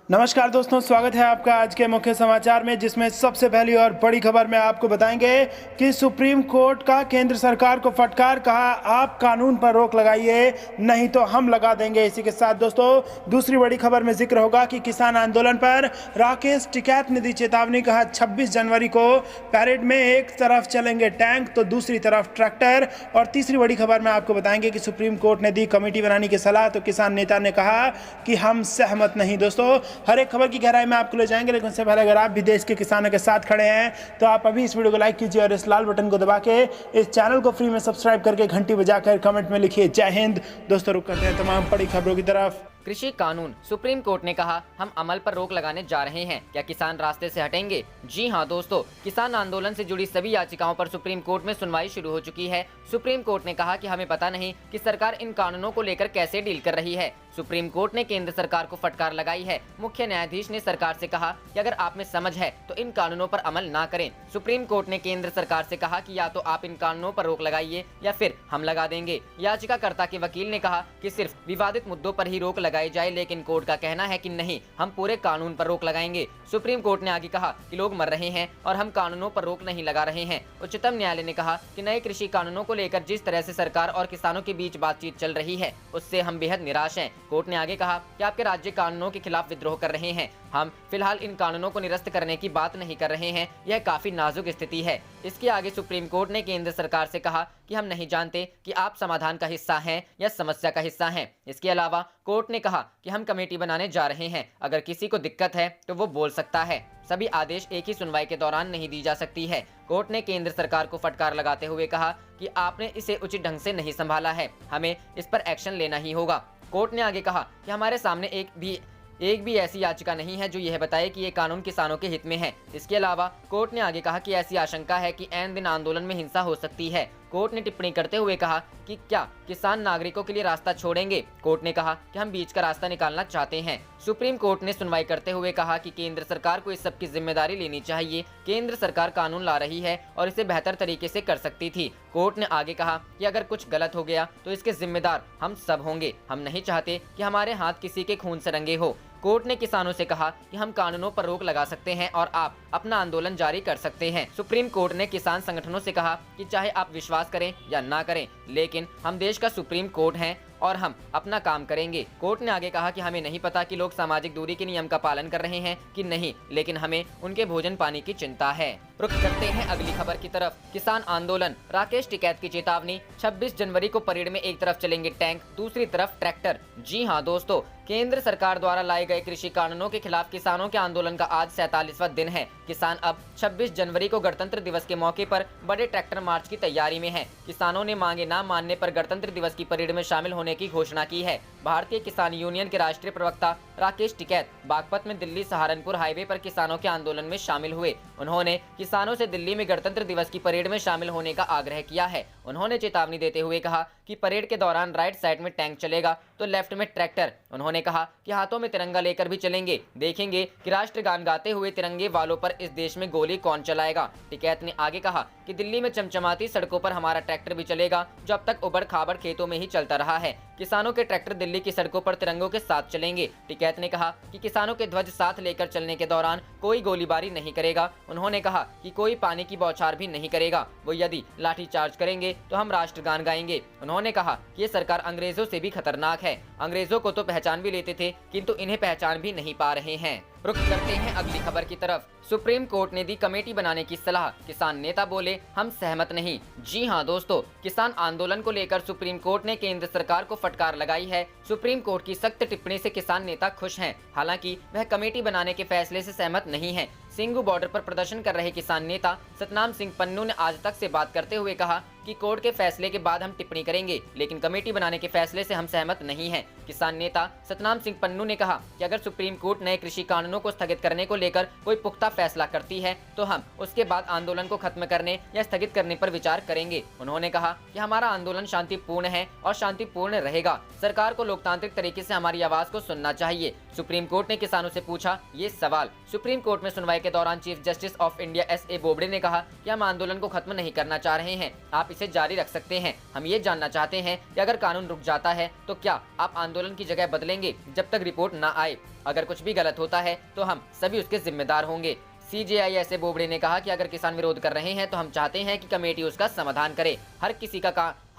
नमस्कार दोस्तों, स्वागत है आपका आज के मुख्य समाचार में, जिसमें सबसे पहली और बड़ी खबर में आपको बताएंगे कि सुप्रीम कोर्ट का केंद्र सरकार को फटकार, कहा आप कानून पर रोक लगाइए नहीं तो हम लगा देंगे। इसी के साथ दोस्तों दूसरी बड़ी खबर में जिक्र होगा कि किसान आंदोलन पर राकेश टिकैत ने दी चेतावनी, कहा 26 जनवरी को पैरेड में एक तरफ चलेंगे टैंक तो दूसरी तरफ ट्रैक्टर। और तीसरी बड़ी खबर में आपको बताएंगे कि सुप्रीम कोर्ट ने दी कमेटी बनाने की सलाह तो किसान नेता ने कहा कि हम सहमत नहीं। दोस्तों हर एक खबर की गहराई में आपको ले जाएंगे, लेकिन उससे पहले अगर आप भी देश के किसानों के साथ खड़े हैं तो आप अभी इस वीडियो को लाइक कीजिए और इस लाल बटन को दबा के इस चैनल को फ्री में सब्सक्राइब करके घंटी बजाकर कमेंट में लिखिए जय हिंद। दोस्तों रुक करते हैं तमाम बड़ी खबरों की तरफ। कृषि कानून, सुप्रीम कोर्ट ने कहा हम अमल पर रोक लगाने जा रहे हैं, क्या किसान रास्ते से हटेंगे? जी हां दोस्तों, किसान आंदोलन से जुड़ी सभी याचिकाओं पर सुप्रीम कोर्ट में सुनवाई शुरू हो चुकी है। सुप्रीम कोर्ट ने कहा कि हमें पता नहीं कि सरकार इन कानूनों को लेकर कैसे डील कर रही है। सुप्रीम कोर्ट ने केंद्र सरकार को फटकार लगाई है। मुख्य न्यायाधीश ने सरकार से कहा कि अगर आप में समझ है तो इन कानूनों पर अमल ना करें। सुप्रीम कोर्ट ने केंद्र सरकार से कहा कि या तो आप इन कानूनों पर रोक लगाइए या फिर हम लगा देंगे। याचिकाकर्ता के वकील ने कहा कि सिर्फ विवादित मुद्दों पर ही रोक लगाई जाए, लेकिन कोर्ट का कहना है कि नहीं, हम पूरे कानून पर रोक लगाएंगे। सुप्रीम कोर्ट ने आगे कहा कि लोग मर रहे हैं और हम कानूनों पर रोक नहीं लगा रहे हैं। उच्चतम न्यायालय ने कहा कि नए कृषि कानूनों को लेकर जिस तरह से सरकार और किसानों के बीच बातचीत चल रही है उससे हम बेहद निराश हैं। कोर्ट ने आगे कहा कि आपके राज्य कानूनों के खिलाफ विद्रोह कर रहे हैं। हम फिलहाल इन कानूनों को निरस्त करने की बात नहीं कर रहे हैं, यह काफी नाजुक स्थिति है। इसके आगे सुप्रीम कोर्ट ने केंद्र सरकार से कहा कि हम नहीं जानते कि आप समाधान का हिस्सा हैं या समस्या का हिस्सा हैं। इसके अलावा कोर्ट ने कहा कि हम कमेटी बनाने जा रहे हैं, अगर किसी को दिक्कत है तो वो बोल सकता है। सभी आदेश एक ही सुनवाई के दौरान नहीं दी जा सकती है। कोर्ट ने केंद्र सरकार को फटकार लगाते हुए कहा कि आपने इसे उचित ढंग से नहीं संभाला है, हमें इस पर एक्शन लेना ही होगा। कोर्ट ने आगे कहा कि हमारे सामने एक भी ऐसी याचिका नहीं है जो यह बताए कि ये कानून किसानों के हित में है। इसके अलावा कोर्ट ने आगे कहा कि ऐसी आशंका है कि ऐन दिन आंदोलन में हिंसा हो सकती है। कोर्ट ने टिप्पणी करते हुए कहा कि क्या किसान नागरिकों के लिए रास्ता छोड़ेंगे? कोर्ट ने कहा कि हम बीच का रास्ता निकालना चाहते हैं। सुप्रीम कोर्ट ने सुनवाई करते हुए कहा कि केंद्र सरकार को इस सब की जिम्मेदारी लेनी चाहिए। केंद्र सरकार कानून ला रही है और इसे बेहतर तरीके से कर सकती थी। कोर्ट ने आगे कहा कि अगर कुछ गलत हो गया तो इसके जिम्मेदार हम सब होंगे। हम नहीं चाहते कि हमारे हाथ किसी के खून से रंगे हो। कोर्ट ने किसानों से कहा कि हम कानूनों पर रोक लगा सकते हैं और आप अपना आंदोलन जारी कर सकते हैं। सुप्रीम कोर्ट ने किसान संगठनों से कहा कि चाहे आप विश्वास करें या ना करें, लेकिन हम देश का सुप्रीम कोर्ट हैं और हम अपना काम करेंगे। कोर्ट ने आगे कहा कि हमें नहीं पता कि लोग सामाजिक दूरी के नियम का पालन कर रहे हैं कि नहीं, लेकिन हमें उनके भोजन पानी की चिंता है। रुक करते हैं अगली खबर की तरफ। किसान आंदोलन, राकेश टिकैत की चेतावनी, 26 जनवरी को परेड में एक तरफ चलेंगे टैंक, दूसरी तरफ ट्रैक्टर। जी हां दोस्तों, केंद्र सरकार द्वारा लाए गए कृषि कानूनों के खिलाफ किसानों के आंदोलन का आज 47वां दिन है। किसान अब 26 जनवरी को गणतंत्र दिवस के मौके पर बड़े ट्रैक्टर मार्च की तैयारी में हैं। किसानों ने मांगे न मानने पर गणतंत्र दिवस की परेड में शामिल होने की घोषणा की है। भारतीय किसान यूनियन के राष्ट्रीय प्रवक्ता राकेश टिकैत बागपत में दिल्ली सहारनपुर हाईवे पर किसानों के आंदोलन में शामिल हुए। उन्होंने किसानों से दिल्ली में गणतंत्र दिवस की परेड में शामिल होने का आग्रह किया है। उन्होंने चेतावनी देते हुए कहा कि परेड के दौरान राइट साइड में टैंक चलेगा तो लेफ्ट में ट्रैक्टर। उन्होंने कहा कि हाथों में तिरंगा लेकर भी चलेंगे, देखेंगे कि राष्ट्रगान गाते हुए तिरंगे वालों पर इस देश में गोली कौन चलाएगा। टिकैत ने आगे कहा कि दिल्ली में चमचमाती सड़कों पर हमारा ट्रैक्टर भी चलेगा जो अब तक उबड़ खाबड़ खेतों में ही चलता रहा है। किसानों के ट्रैक्टर दिल्ली की सड़कों पर तिरंगों के साथ चलेंगे। टिकैत ने कहा कि किसानों के ध्वज साथ लेकर चलने के दौरान कोई गोलीबारी नहीं करेगा। उन्होंने कहा कि कोई पानी की बौछार भी नहीं करेगा, वो यदि लाठीचार्ज करेंगे तो हम राष्ट्रगान गाएंगे। उन्होंने कहा कि ये सरकार अंग्रेजों से भी खतरनाक है, अंग्रेजों को तो पहचान भी लेते थे किंतु इन्हें पहचान भी नहीं पा रहे हैं। रुक करते हैं अगली खबर की तरफ। सुप्रीम कोर्ट ने दी कमेटी बनाने की सलाह, किसान नेता बोले हम सहमत नहीं। जी हां दोस्तों, किसान आंदोलन को लेकर सुप्रीम कोर्ट ने केंद्र सरकार को फटकार लगाई है। सुप्रीम कोर्ट की सख्त टिप्पणी से किसान नेता खुश हैं, हालांकि वह कमेटी बनाने के फैसले से सहमत नहीं है। सिंगू बॉर्डर पर प्रदर्शन कर रहे किसान नेता सतनाम सिंह पन्नू ने आज तक से बात करते हुए कहा कि कोर्ट के फैसले के बाद हम टिप्पणी करेंगे, लेकिन कमेटी बनाने के फैसले से हम सहमत नहीं हैं। किसान नेता सतनाम सिंह पन्नू ने कहा कि अगर सुप्रीम कोर्ट नए कृषि कानूनों को स्थगित करने को लेकर कोई पुख्ता फैसला करती है तो हम उसके बाद आंदोलन को खत्म करने या स्थगित करने पर विचार करेंगे। उन्होंने कहा कि हमारा आंदोलन शांतिपूर्ण है और शांतिपूर्ण रहेगा। सरकार को लोकतांत्रिक तरीके से हमारी आवाज को सुनना चाहिए। सुप्रीम कोर्ट ने किसानों से पूछा ये सवाल। सुप्रीम कोर्ट में सुनवाई के दौरान chief justice of India S.A. Bobde ने कहा कि हम आंदोलन को खत्म नहीं करना चाह रहे हैं, आप इसे जारी रख सकते हैं। हम ये जानना चाहते हैं कि अगर कानून रुक जाता है तो क्या आप आंदोलन की जगह बदलेंगे जब तक रिपोर्ट न आए। अगर कुछ भी गलत होता है तो हम सभी उसके जिम्मेदार होंगे। CJI ऐसे बोबड़े ने कहा कि अगर किसान विरोध कर रहे हैं तो हम चाहते हैं कि कमेटी उसका समाधान करे।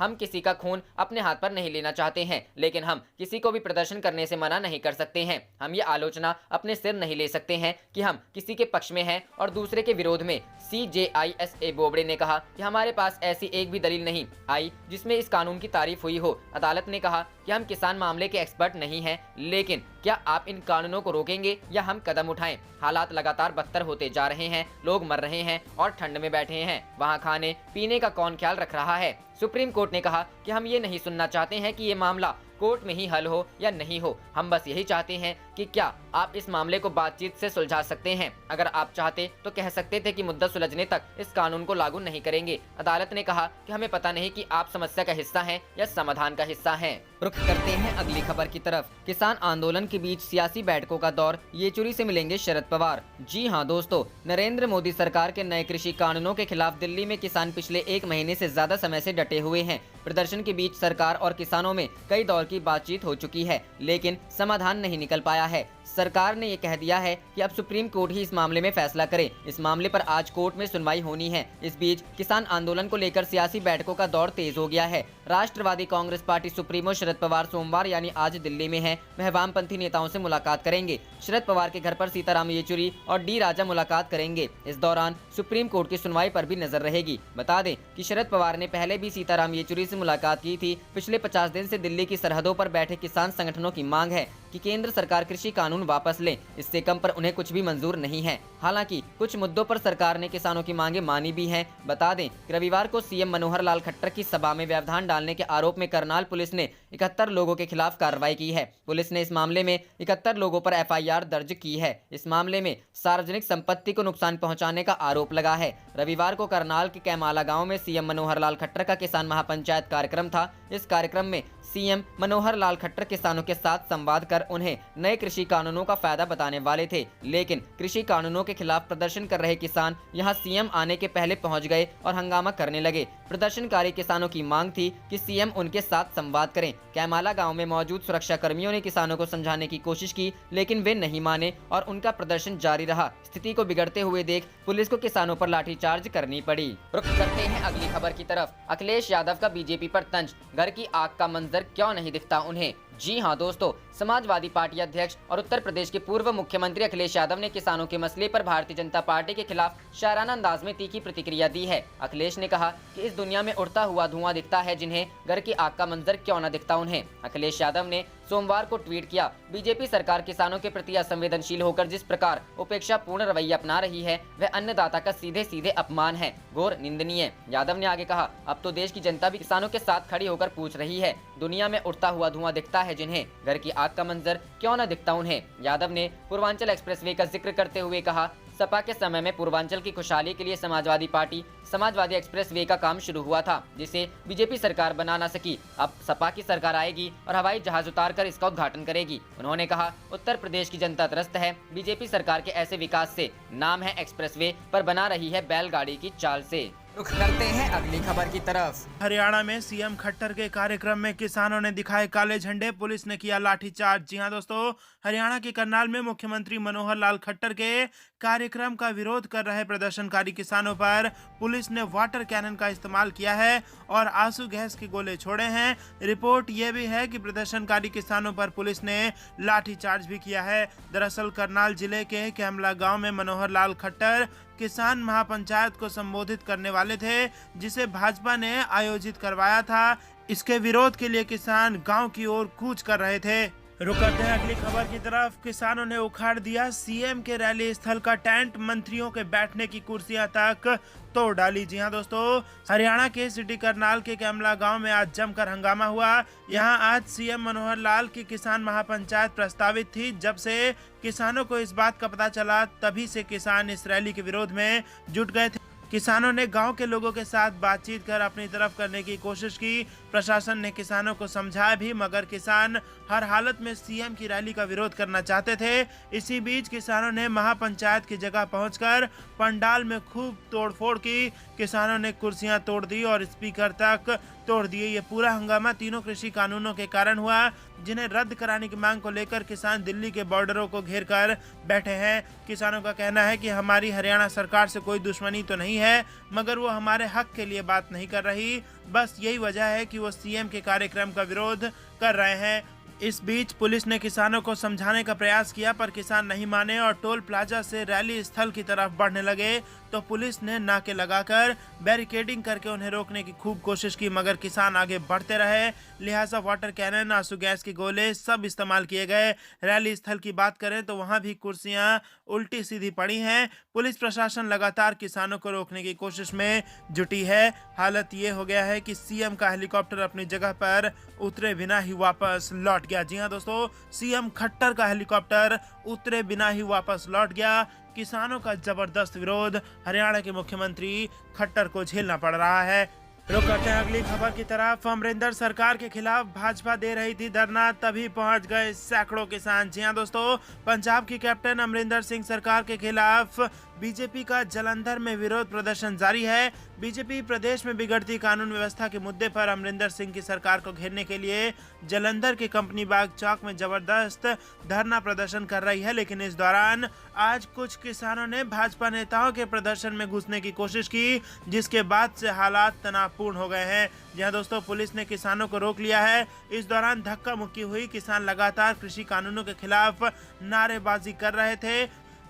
हम किसी का खून अपने हाथ पर नहीं लेना चाहते हैं, लेकिन हम किसी को भी प्रदर्शन करने से मना नहीं कर सकते हैं। हम ये आलोचना अपने सिर नहीं ले सकते हैं कि हम किसी के पक्ष में हैं और दूसरे के विरोध में। CJI ऐसे बोबड़े ने कहा कि हमारे पास ऐसी एक भी दलील नहीं आई जिसमें इस कानून की तारीफ हुई हो। अदालत ने कहा कि हम किसान मामले के एक्सपर्ट नहीं हैं, लेकिन क्या आप इन कानूनों को रोकेंगे या हम कदम उठाएं? हालात लगातार बदतर होते जा रहे हैं, लोग मर रहे हैं और ठंड में बैठे हैं। वहाँ खाने पीने का कौन ख्याल रख रहा है? सुप्रीम कोर्ट ने कहा कि हम ये नहीं सुनना चाहते हैं कि ये मामला कोर्ट में ही हल हो या नहीं हो। हम बस यही चाहते हैं कि क्या आप इस मामले को बातचीत से सुलझा सकते हैं। अगर आप चाहते तो कह सकते थे कि मुद्दा सुलझने तक इस कानून को लागू नहीं करेंगे। अदालत ने कहा कि हमें पता नहीं कि आप समस्या का हिस्सा हैं या समाधान का हिस्सा हैं। रुख करते हैं अगली खबर की तरफ। किसान आंदोलन के बीच सियासी बैठकों का दौर, येचुरी से मिलेंगे शरद पवार। जी हां दोस्तों, नरेंद्र मोदी सरकार के नए कृषि कानूनों के खिलाफ दिल्ली में किसान पिछले 1 महीने से ज्यादा समय से डटे हुए हैं। प्रदर्शन के बीच सरकार और किसानों में कई दौर की बातचीत हो चुकी है, लेकिन समाधान नहीं निकल पाया है। सरकार ने ये कह दिया है कि अब सुप्रीम कोर्ट ही इस मामले में फैसला करे। इस मामले पर आज कोर्ट में सुनवाई होनी है। इस बीच किसान आंदोलन को लेकर सियासी बैठकों का दौर तेज हो गया है। राष्ट्रवादी कांग्रेस पार्टी सुप्रीमो शरद पवार सोमवार यानी आज दिल्ली में हैं। वह वामपंथी नेताओं से मुलाकात करेंगे। शरद पवार के घर पर सीताराम येचुरी और डी राजा मुलाकात करेंगे। इस दौरान सुप्रीम कोर्ट की सुनवाई पर भी नजर रहेगी। बता दें कि शरद पवार ने पहले भी सीताराम येचुरी से मुलाकात की थी। पिछले 50 दिन से दिल्ली की सरहदों पर बैठे किसान संगठनों की मांग है कि केंद्र सरकार कृषि कानून वापस ले। इससे कम पर उन्हें कुछ भी मंजूर नहीं है। हालांकि कुछ मुद्दों पर सरकार ने किसानों की मांगे मानी भी हैं। बता दें कि रविवार को सीएम मनोहर लाल खट्टर की सभा में व्यवधान डालने के आरोप में करनाल पुलिस ने 71 लोगों के खिलाफ कार्रवाई की है। पुलिस ने इस मामले में 71 लोगों पर FIR दर्ज की है। इस मामले में सार्वजनिक संपत्ति को नुकसान पहुंचाने का आरोप लगा है। रविवार को करनाल के कैमाला गांव में सीएम मनोहर लाल खट्टर का किसान महापंचायत कार्यक्रम था। इस कार्यक्रम में सीएम मनोहर लाल खट्टर किसानों के साथ संवाद कर उन्हें नए कृषि कानूनों का फायदा बताने वाले थे, लेकिन कृषि कानूनों के खिलाफ प्रदर्शन कर रहे किसान यहां सीएम आने के पहले पहुंच गए और हंगामा करने लगे। प्रदर्शनकारी किसानों की मांग थी कि सीएम उनके साथ संवाद करें। कैमाला गांव में मौजूद सुरक्षा कर्मियों ने किसानों को समझाने की कोशिश की, लेकिन वे नहीं माने और उनका प्रदर्शन जारी रहा। स्थिति को बिगड़ते हुए देख पुलिस को किसानों पर लाठीचार्ज करनी पड़ी। रुख करते हैं अगली खबर की तरफ। अखिलेश यादव का बीजेपी पर तंज, घर की आग का मंजर क्यों नहीं दिखता उन्हें। जी हां दोस्तों, समाजवादी पार्टी अध्यक्ष और उत्तर प्रदेश के पूर्व मुख्यमंत्री अखिलेश यादव ने किसानों के मसले पर भारतीय जनता पार्टी के खिलाफ शायराना अंदाज में तीखी प्रतिक्रिया दी है। अखिलेश ने कहा कि इस दुनिया में उड़ता हुआ धुआं दिखता है जिन्हें घर की आग का मंजर क्यों न दिखता उन्हें। अखिलेश यादव ने सोमवार को ट्वीट किया, बीजेपी सरकार किसानों के प्रति असंवेदनशील होकर जिस प्रकार उपेक्षापूर्ण रवैया अपना रही है वह अन्नदाता का सीधे सीधे अपमान है, घोर निंदनीय। यादव ने आगे कहा, अब तो देश की जनता भी किसानों के साथ खड़ी होकर पूछ रही है, दुनिया में उड़ता हुआ धुआं दिखता है जिन्हें घर की आग का मंजर क्यों न दिखता उन्हें। यादव ने पूर्वांचल एक्सप्रेसवे का जिक्र करते हुए कहा, सपा के समय में पूर्वांचल की खुशहाली के लिए समाजवादी एक्सप्रेसवे का काम शुरू हुआ था, जिसे बीजेपी सरकार बना ना सकी। अब सपा की सरकार आएगी और हवाई जहाज उतार कर इसका उद्घाटन करेगी। उन्होंने कहा, उत्तर प्रदेश की जनता त्रस्त है बीजेपी सरकार के ऐसे विकास से। नाम है एक्सप्रेसवे पर बना रही है बैलगाड़ी की चाल से। रुख करते हैं अगली खबर की तरफ। हरियाणा में सीएम खट्टर के कार्यक्रम में किसानों ने दिखाए काले झंडे, पुलिस ने किया लाठीचार्ज। जी हां दोस्तों, हरियाणा के करनाल में मुख्यमंत्री मनोहर लाल खट्टर के कार्यक्रम का विरोध कर रहे प्रदर्शनकारी किसानों पर पुलिस ने वाटर कैनन का इस्तेमाल किया है और आंसू गैस के गोले छोड़े हैं। रिपोर्ट ये भी है कि प्रदर्शनकारी किसानों पर पुलिस ने लाठीचार्ज भी किया है। दरअसल करनाल जिले के कैमला गांव में मनोहर लाल खट्टर किसान महापंचायत को संबोधित करने वाले थे, जिसे भाजपा ने आयोजित करवाया था। इसके विरोध के लिए किसान गांव की ओर कूच कर रहे थे। रुक करते हैं अगली खबर की तरफ। किसानों ने उखाड़ दिया सीएम के रैली स्थल का टेंट, मंत्रियों के बैठने की कुर्सियां तक तोड़ डाली। जी हां दोस्तों, हरियाणा के सिटी करनाल के कैमला गांव में आज जमकर हंगामा हुआ। यहां आज सीएम मनोहर लाल की किसान महापंचायत प्रस्तावित थी। जब से किसानों को इस बात का पता चला, तभी से किसान इस रैली के विरोध में जुट गए थे। किसानों ने गांव के लोगों के साथ बातचीत कर अपनी तरफ करने की कोशिश की। प्रशासन ने किसानों को समझाया भी, मगर किसान हर हालत में सीएम की रैली का विरोध करना चाहते थे। इसी बीच किसानों ने महापंचायत की जगह पहुंचकर पंडाल में खूब तोड़फोड़ की। किसानों ने कुर्सियां तोड़ दी और स्पीकर तक तोड़ दिए। ये पूरा हंगामा तीनों कृषि कानूनों के कारण हुआ, जिन्हें रद्द कराने की मांग को लेकर किसान दिल्ली के बॉर्डरों को घेर कर बैठे हैं। किसानों का कहना है कि हमारी हरियाणा सरकार से कोई दुश्मनी तो नहीं है, मगर वो हमारे हक के लिए बात नहीं कर रही। बस यही वजह है कि वो सीएम के कार्यक्रम का विरोध कर रहे हैं। इस बीच पुलिस ने किसानों को समझाने का प्रयास किया, पर किसान नहीं माने और टोल प्लाजा से रैली स्थल की तरफ बढ़ने लगे। तो पुलिस ने नाके लगाकर बैरिकेडिंग करके उन्हें रोकने की खूब कोशिश की, मगर किसान आगे बढ़ते रहे। लिहाजा वाटर कैनन, आंसू गैस के गोले सब इस्तेमाल किए गए। रैली स्थल की बात करें तो वहां भी कुर्सियां उल्टी सीधी पड़ी हैं। पुलिस प्रशासन लगातार किसानों को रोकने की कोशिश में जुटी है। हालत ये हो गया है कि सीएम का हेलीकॉप्टर अपनी जगह पर उतरे बिना ही वापस लौट गया। जी हां दोस्तों, सीएम खट्टर का हेलीकॉप्टर उतरे बिना ही वापस लौट गया। किसानों का जबरदस्त विरोध हरियाणा के मुख्यमंत्री खट्टर को झेलना पड़ रहा है। रुक करते हैं अगली खबर की तरफ। अमरिंदर सरकार के खिलाफ भाजपा दे रही थी धरना, तभी पहुंच गए सैकड़ों किसान। जी हां दोस्तों, पंजाब की कैप्टन अमरिंदर सिंह सरकार के खिलाफ बीजेपी का जलंधर में विरोध प्रदर्शन जारी है। बीजेपी प्रदेश में बिगड़ती कानून व्यवस्था के मुद्दे पर अमरिंदर सिंह की सरकार को घेरने के लिए जलंधर के कंपनी बाग चौक में जबरदस्त धरना प्रदर्शन कर रही है। लेकिन इस दौरान आज कुछ किसानों ने भाजपा नेताओं के प्रदर्शन में घुसने की कोशिश की, जिसके बाद से हालात तनावपूर्ण हो गए हैं। जहां दोस्तों पुलिस ने किसानों को रोक लिया है। इस दौरान धक्का मुक्की हुई। किसान लगातार कृषि कानूनों के खिलाफ नारेबाजी कर रहे थे।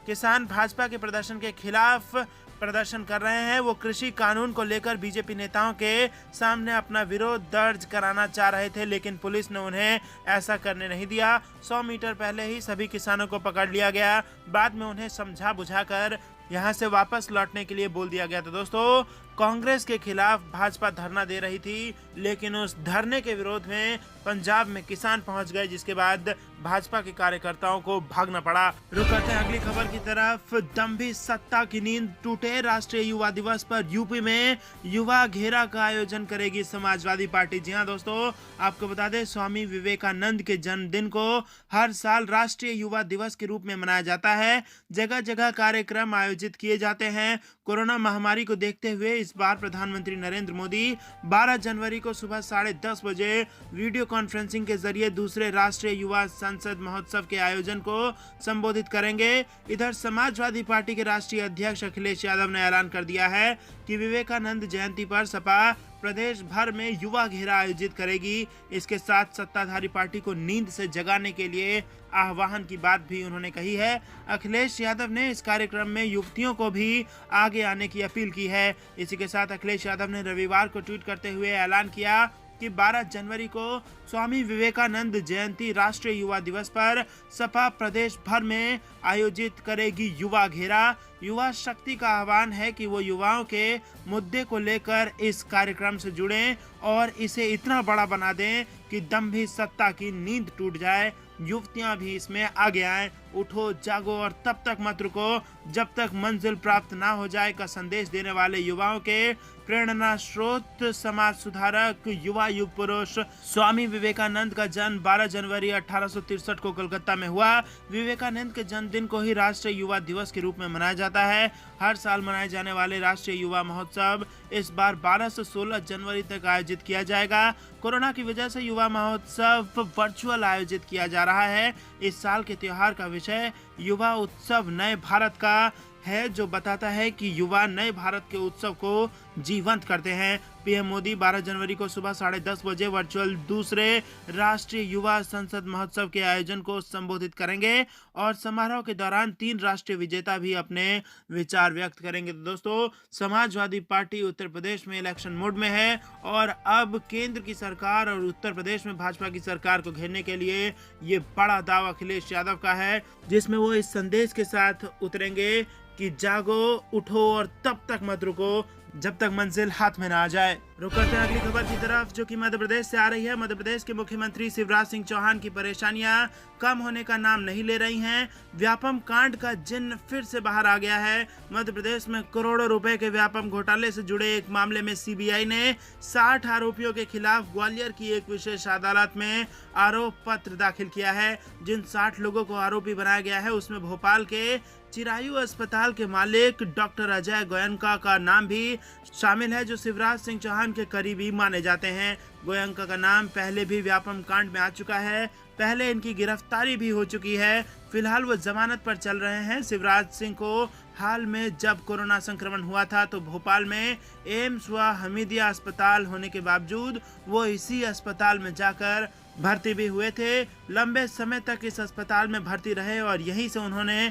किसान भाजपा के प्रदर्शन के खिलाफ प्रदर्शन कर रहे हैं। वो कृषि कानून को लेकर बीजेपी नेताओं के सामने अपना विरोध दर्ज कराना चाह रहे थे, लेकिन पुलिस ने उन्हें ऐसा करने नहीं दिया। 100 मीटर पहले ही सभी किसानों को पकड़ लिया गया। बाद में उन्हें समझा बुझाकर यहां से वापस लौटने के लिए बोल दिया गया। तो दोस्तों, कांग्रेस के खिलाफ भाजपा धरना दे रही थी, लेकिन उस धरने के विरोध में पंजाब में किसान पहुंच गए, जिसके बाद भाजपा के कार्यकर्ताओं को भागना पड़ा। रुक करते हैं अगली खबर की तरफ। दम्भी सत्ता की नींद टूटे। राष्ट्रीय युवा दिवस पर यूपी में युवा घेरा का आयोजन करेगी समाजवादी पार्टी। जी हां दोस्तों, आपको बता दें, स्वामी विवेकानंद के जन्मदिन को हर साल राष्ट्रीय युवा दिवस के रूप में मनाया जाता है। जगह जगह कार्यक्रम आयोजित किए जाते हैं। कोरोना महामारी को देखते हुए इस बार प्रधानमंत्री नरेंद्र मोदी 12 जनवरी को सुबह 10:30 बजे वीडियो कॉन्फ्रेंसिंग के जरिए दूसरे राष्ट्रीय युवा संसद महोत्सव के आयोजन को संबोधित करेंगे। इधर समाजवादी पार्टी के राष्ट्रीय अध्यक्ष अखिलेश यादव ने ऐलान कर दिया है कि विवेकानंद जयंती पर सपा प्रदेश भर में युवा घेरा आयोजित करेगी। इसके साथ सत्ताधारी पार्टी को नींद से जगाने के लिए आह्वान की बात भी उन्होंने कही है। अखिलेश यादव ने इस कार्यक्रम में युवतियों को भी आगे आने की अपील की है। इसी के साथ अखिलेश यादव ने रविवार को ट्वीट करते हुए ऐलान किया कि 12 जनवरी को स्वामी विवेकानंद जयंती राष्ट्रीय युवा दिवस पर सपा प्रदेश भर में आयोजित करेगी युवा घेरा। युवा शक्ति का आह्वान है कि वो युवाओं के मुद्दे को लेकर इस कार्यक्रम से जुड़ें और इसे इतना बड़ा बना दें कि दम्भी सत्ता की नींद टूट जाए। युवतियां भी इसमें आगे आए। उठो, जागो और तब तक मत रुको जब तक मंजिल प्राप्त ना हो जाए का संदेश देने वाले युवाओं के प्रेरणा स्रोत समाज सुधारक युवा युग पुरुष स्वामी विवेकानंद का जन्म 12 जनवरी 1863 को कोलकाता में हुआ। विवेकानंद के जन्मदिन को ही राष्ट्रीय युवा दिवस के रूप में मनाया जाता है। हर साल मनाए जाने वाले राष्ट्रीय युवा महोत्सव इस बार 12 से 16 जनवरी तक आयोजित किया जाएगा। कोरोना की वजह से युवा महोत्सव वर्चुअल आयोजित किया जा रहा है। इस साल के त्योहार का विषय युवा उत्सव नए भारत का है, जो बताता है कि युवा नए भारत के उत्सव को जीवंत करते हैं। पीएम मोदी 12 जनवरी को सुबह 10:30 बजे वर्चुअल दूसरे राष्ट्रीय युवा संसद महोत्सव के आयोजन को संबोधित करेंगे और समारोह के दौरान 3 राष्ट्रीय विजेता भी अपने विचार व्यक्त करेंगे। तो दोस्तों, समाजवादी पार्टी उत्तर प्रदेश में इलेक्शन मोड में है और अब केंद्र की सरकार और उत्तर प्रदेश में भाजपा की सरकार को घेरने के लिए ये बड़ा दावा अखिलेश यादव का है, जिसमें वो इस संदेश के साथ उतरेंगे कि जागो, उठो और तब तक मत रुको जब तक मंजिल हाथ में ना आ जाए। रुक करते हैं अगली खबर की तरफ, जो कि मध्य प्रदेश से आ रही है। मध्य प्रदेश के मुख्यमंत्री शिवराज सिंह चौहान की परेशानियां कम होने का नाम नहीं ले रही हैं। व्यापम कांड का जिन्न फिर से बाहर आ गया है। मध्य प्रदेश में करोड़ों रुपए के व्यापम घोटाले से जुड़े एक मामले में सीबीआई ने 60 आरोपियों के खिलाफ ग्वालियर की एक विशेष अदालत में आरोप पत्र दाखिल किया है। जिन 60 लोगों को आरोपी बनाया गया है उसमें भोपाल के चिरायु अस्पताल के मालिक डॉक्टर अजय गोयनका का नाम भी शामिल है, जो शिवराज सिंह चौहान के करीबी माने जाते हैं। गोयनका का नाम पहले भी व्यापम कांड में आ चुका है। पहले इनकी गिरफ्तारी भी हो चुकी है। फिलहाल वो जमानत पर चल रहे हैं। शिवराज सिंह को हाल में जब कोरोना संक्रमण हुआ था तो भोपाल में एम्स व हमीदिया अस्पताल होने के बावजूद वो इसी अस्पताल में जाकर भर्ती भी हुए थे। लंबे समय तक इस अस्पताल में भर्ती रहे और यहीं से उन्होंने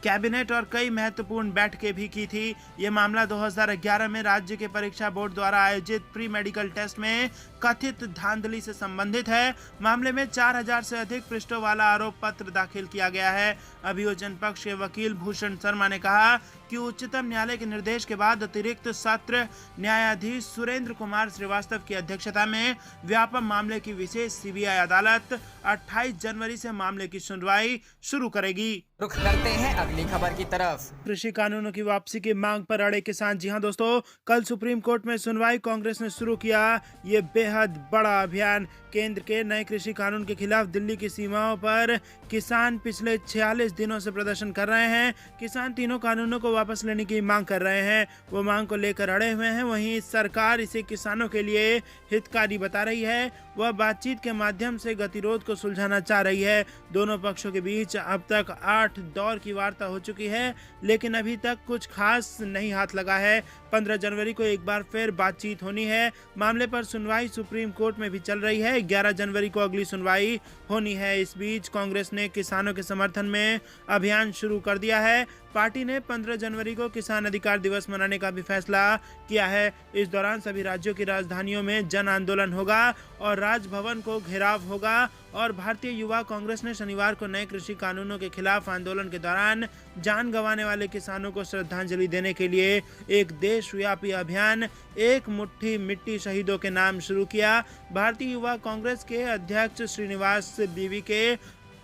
कैबिनेट और कई महत्वपूर्ण बैठकें भी की थी। ये मामला 2011 में राज्य के परीक्षा बोर्ड द्वारा आयोजित प्री मेडिकल टेस्ट में कथित धांधली से संबंधित है। मामले में 4000 से अधिक पृष्ठों वाला आरोप पत्र दाखिल किया गया है। अभियोजन पक्ष के वकील भूषण शर्मा ने कहा कि उच्चतम न्यायालय के निर्देश के बाद अतिरिक्त सत्र न्यायाधीश सुरेंद्र कुमार श्रीवास्तव की अध्यक्षता में व्यापम मामले की विशेष सीबीआई अदालत 28 जनवरी से मामले की सुनवाई शुरू करेगी। रुख करते हैं अगली खबर की तरफ। कृषि कानूनों की वापसी की मांग पर अड़े किसान। जी हां दोस्तों, कल सुप्रीम कोर्ट में सुनवाई। कांग्रेस ने शुरू किया ये बेहद बड़ा अभियान। केंद्र के नए कृषि कानून के खिलाफ दिल्ली की सीमाओं पर किसान पिछले 46 दिनों से प्रदर्शन कर रहे हैं। किसान तीनों कानूनों को वापस लेने की मांग कर रहे हैं। वो मांग को लेकर अड़े हुए हैं। वहीं सरकार इसे किसानों के लिए हितकारी बता रही है। वह बातचीत के माध्यम से गतिरोध को सुलझाना चाह रही है। दोनों पक्षों के बीच अब तक 8 दौर की वार्ता हो चुकी है, लेकिन अभी तक कुछ खास नहीं हाथ लगा है। 15 जनवरी को एक बार फिर बातचीत होनी है। मामले पर सुनवाई सुप्रीम कोर्ट में भी चल रही है। 11 जनवरी को अगली सुनवाई होनी है। इस बीच कांग्रेस ने किसानों के समर्थन में अभियान शुरू कर दिया है। पार्टी ने 15 जनवरी को किसान अधिकार दिवस मनाने का भी फैसला किया है। इस दौरान सभी राज्यों की राजधानियों में जन आंदोलन होगा और राजभवन को घेराव होगा। और भारतीय युवा कांग्रेस ने शनिवार को नए कृषि कानूनों के खिलाफ आंदोलन के दौरान जान गंवाने वाले किसानों को श्रद्धांजलि देने के लिए एक देशव्यापी अभियान एक मुट्ठी मिट्टी शहीदों के नाम शुरू किया। भारतीय युवा कांग्रेस के अध्यक्ष श्रीनिवास बीवी के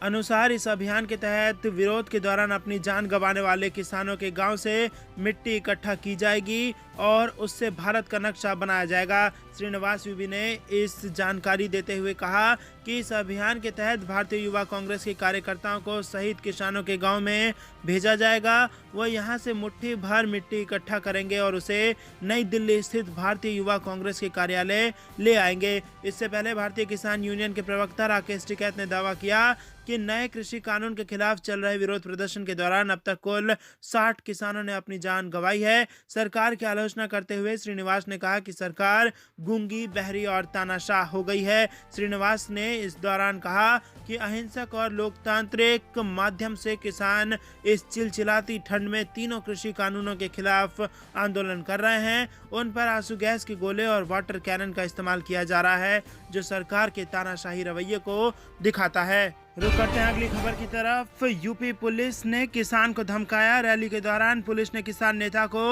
अनुसार इस अभियान के तहत विरोध के दौरान अपनी जान गंवाने वाले किसानों के गांव से मिट्टी इकट्ठा की जाएगी और उससे भारत का नक्शा बनाया जाएगा। श्रीनिवास बीबी ने इस जानकारी देते हुए कहा कि इस अभियान के तहत भारतीय युवा कांग्रेस के कार्यकर्ताओं को शहीद किसानों के गांव में भेजा जाएगा। वह यहां से मुट्ठी भर मिट्टी इकट्ठा करेंगे और उसे नई दिल्ली स्थित भारतीय युवा कांग्रेस के कार्यालय ले आएंगे। इससे पहले भारतीय किसान यूनियन के प्रवक्ता राकेश टिकैत ने दावा किया कि नए कृषि कानून के खिलाफ चल रहे विरोध प्रदर्शन के दौरान अब तक कुल 60 किसानों ने अपनी जान गंवाई है। सरकार की आलोचना करते हुए श्रीनिवास ने कहा कि सरकार गूंगी, बहरी और तानाशाह हो गई है। श्रीनिवास ने इस दौरान कहा कि अहिंसक और लोकतांत्रिक माध्यम से किसान इस चिलचिलाती ठंड में तीनों कृषि कानूनों के खिलाफ आंदोलन कर रहे हैं। उन पर आंसू गैस के गोले और वाटर कैनन का इस्तेमाल किया जा रहा है, जो सरकार के तानाशाही रवैये को दिखाता है। रुक करते हैं अगली खबर की तरफ। यूपी पुलिस ने किसान को धमकाया। रैली के दौरान पुलिस ने किसान नेता को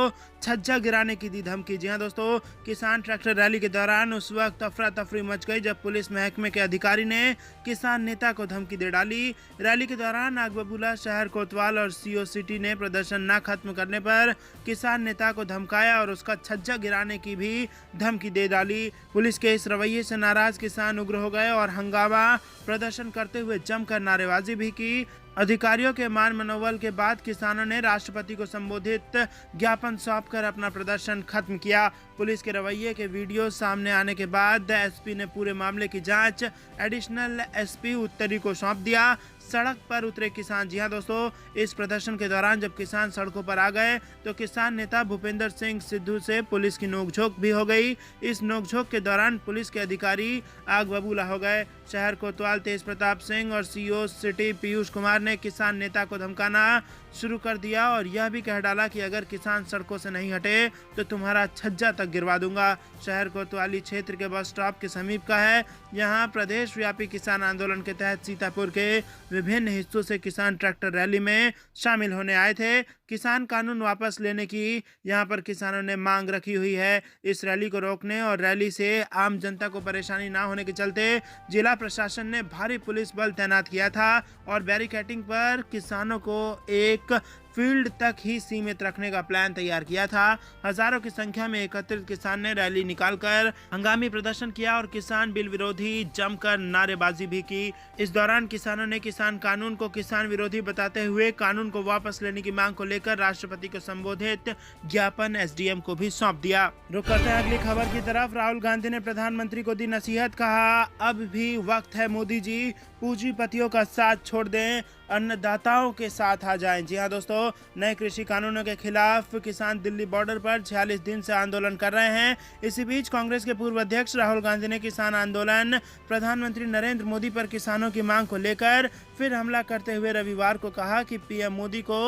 छज्जा गिराने की दी धमकी। जी हां दोस्तों, किसान ट्रैक्टर रैली के दौरान उस वक्त अफरा तफरी मच गई जब पुलिस महकमे के अधिकारी ने किसान नेता को धमकी दे डाली। रैली के दौरान आगबबूला, शहर कोतवाल और सीओ सिटी ने प्रदर्शन न खत्म करने पर किसान नेता को धमकाया और उसका छज्जा गिराने की भी धमकी दे डाली। पुलिस के इस रवैये से नाराज किसान उग्र हो गए और हंगामा प्रदर्शन करते हुए जमकर नारेबाजी भी की। अधिकारियों के मान मनोबल के बाद किसानों ने राष्ट्रपति को संबोधित ज्ञापन सौंपकर अपना प्रदर्शन खत्म किया। पुलिस के रवैये के वीडियो सामने आने के बाद एसपी ने पूरे मामले की जांच एडिशनल एसपी उत्तरी को सौंप दिया। सड़क पर उतरे किसान। जी हां दोस्तों, इस प्रदर्शन के दौरान जब किसान सड़कों पर आ गए तो किसान नेता भूपेंद्र सिंह सिद्धू से पुलिस की नोकझोंक भी हो गई। इस नोकझोंक के दौरान पुलिस के अधिकारी आग बबूला हो गए। शहर कोतवाल तेज प्रताप सिंह और सीओ सिटी पीयूष कुमार ने किसान नेता को धमकाना शुरू कर दिया और यह भी कह डाला कि अगर किसान सड़कों से नहीं हटे तो तुम्हारा छज्जा तक गिरवा दूंगा। शहर कोतवाली क्षेत्र के बस स्टॉप के समीप का है। यहाँ प्रदेश व्यापी किसान आंदोलन के तहत सीतापुर के विभिन्न हिस्सों से किसान ट्रैक्टर रैली में शामिल होने आए थे। किसान कानून वापस लेने की यहाँ पर किसानों ने मांग रखी हुई है। इस रैली को रोकने और रैली से आम जनता को परेशानी ना होने के चलते जिला प्रशासन ने भारी पुलिस बल तैनात किया था और बैरिकेडिंग पर किसानों को एक फील्ड तक ही सीमित रखने का प्लान तैयार किया था। हजारों की संख्या में एकत्रित किसान ने रैली निकालकर हंगामी प्रदर्शन किया और किसान बिल विरोधी जमकर नारेबाजी भी की। इस दौरान किसानों ने किसान कानून को किसान विरोधी बताते हुए कानून को वापस लेने की मांग को लेकर राष्ट्रपति को संबोधित ज्ञापन एसडीएम को भी सौंप दिया। रुक करते हैं अगली खबर की तरफ। राहुल गांधी ने प्रधानमंत्री को दी नसीहत, कहा अब भी वक्त है मोदी जी, पूंजीपतियों का साथ छोड़ दें, अन्नदाताओं के साथ आ जाएं। जी हां दोस्तों, नए कृषि कानूनों के खिलाफ किसान दिल्ली बॉर्डर पर 46 दिन से आंदोलन कर रहे हैं। इसी बीच कांग्रेस के पूर्व अध्यक्ष राहुल गांधी ने किसान आंदोलन, प्रधानमंत्री नरेंद्र मोदी पर किसानों की मांग को लेकर फिर हमला करते हुए रविवार को कहा कि पीएम मोदी को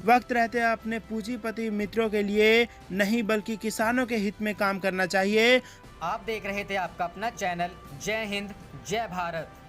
वक्त रहते अपने पूंजीपति मित्रों के लिए नहीं बल्कि किसानों के हित में काम करना चाहिए। आप देख रहे थे आपका अपना चैनल जय हिंद जय भारत।